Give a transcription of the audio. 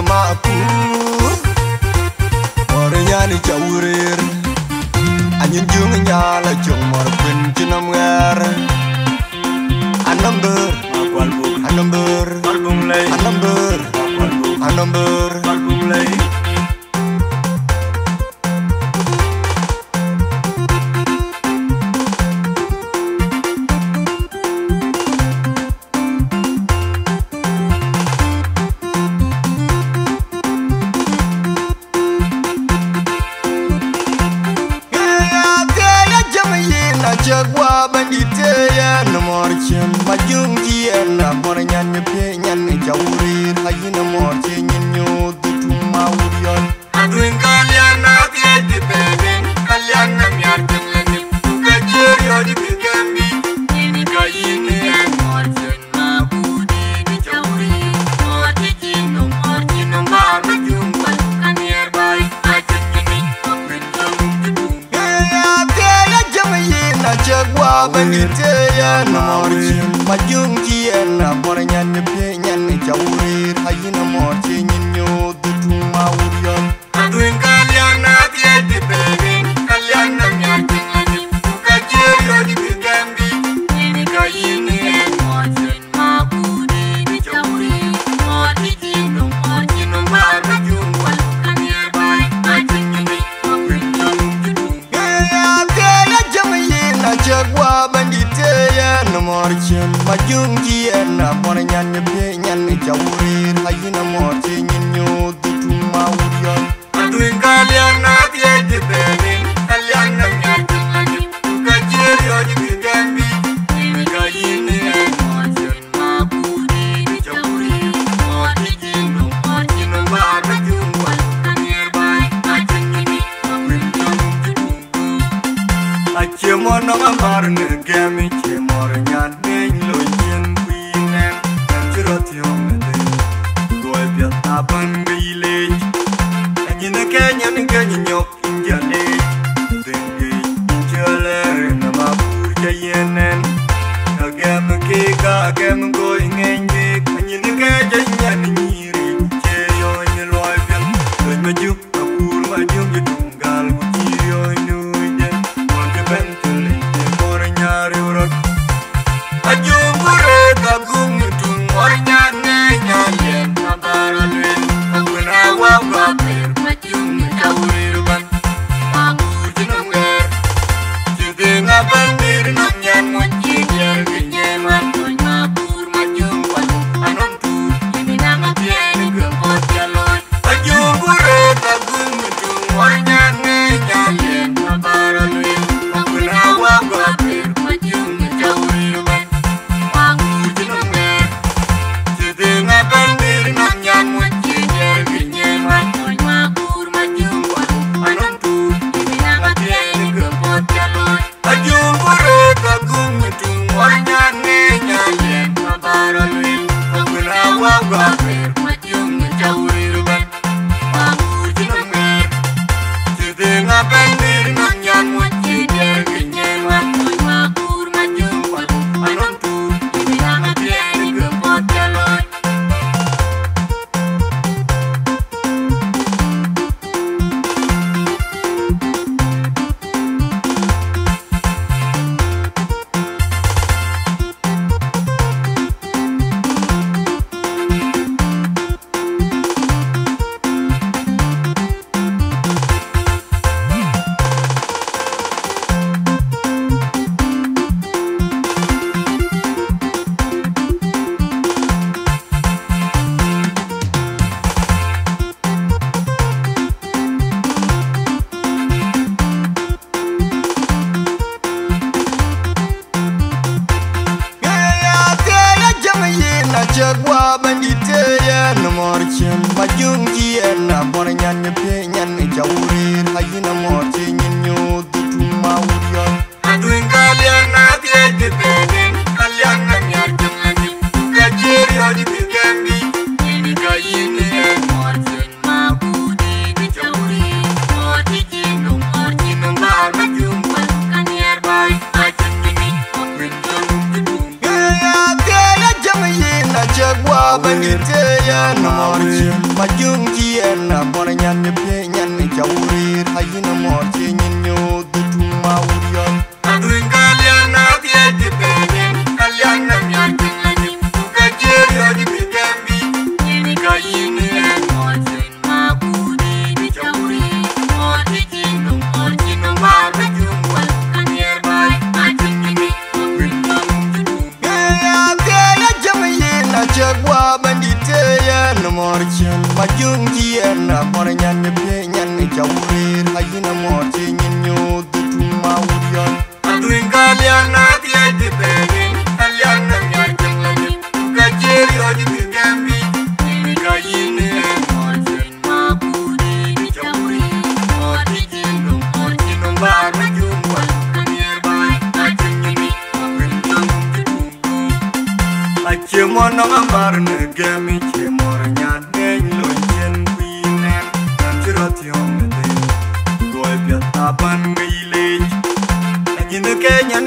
mapur Mornyani chawurir Anyin jung nyala chung mor pin chinam ngar Anambur Anambur Anambur Anambur Anambur Jagwa bandite ya no morchen majung ji na mornyan ne pe nyan ne jawri hayi na morchen nyo du ma urion adwin kalyan na ti ti beben kalyan na myar kelani ka jeri odi bigambi ni kayin ne morchen ma budi ni jawri odi ji no morchen no ma majung pal kanier bai ajeni open Jagwa bandite ya na morchen majung ji na mornyan ne pe nyan ne jawri hayi na morchen nyo du ma urion adwin kalyan na ti ti beben kalyan na myar kelani ka jeri odi bigambi ni kayin ne morchen ma budi ni jawri odi ji no morchen no ma majung pal kanier bai ajeni open Jagwa bandite ya no morchen majung ji na mornyan ne pe nyan ne jawri hayi na morchen nyo du ma urion adwin kalyan na ti ti beben kalyan na myar kelani ka jeri odi bigambi ni kayin ne morchen ma budi ni jawri odi ji no morchen no ma majung pal kanier bai ajeni Chemo no amar ne gemi chemo nyan ne lo yen winen chirotio me de goe bia taban gile anyine kenya ne kenya nyok injale dengi injale na mabur jayenen agam ke ga agam go ingenge anyine kenya nyan nyiri che yo ne loy bia lo majuk apur majuk jungal kuchio nu Jagwa bandite ya no morchen majung ji na mornyan ne pe nyan ne jawri hayi na morchen nyo du ma urion adwin kalyan na ti ti beben kalyan na myar kelani ka jeri odi bigambi ni kayin ne morchen ma budi ni jawri odi ji no morchen no ma majung pal kanier bai ajeni open Jagwa chagwa bandite ya morchi majungi na bonanya ne penya ne jawuri hayina morchi nyinyo dutuma urion adringaliana tie dipene kaliana myaki ukajeri odi bigambi ni kayini morchi makudi ni jawuri morchi kinu marbe jumwal kanier bai ajini chagwa bandite ya no morchin majungi na bonanya ne penya ne jawuri hayina morchi nyinyo dutuma urion adringaliana tie dipene kaliana myaki ukajeri odi bigambi ni kayini morchi makudi ni jawuri morchi kinu marbe jumwal kanier bai ajini Chimono ambar ne gemi chimor nyan lo yen winen chiroti omde goy piata ban gile ajin ke nyan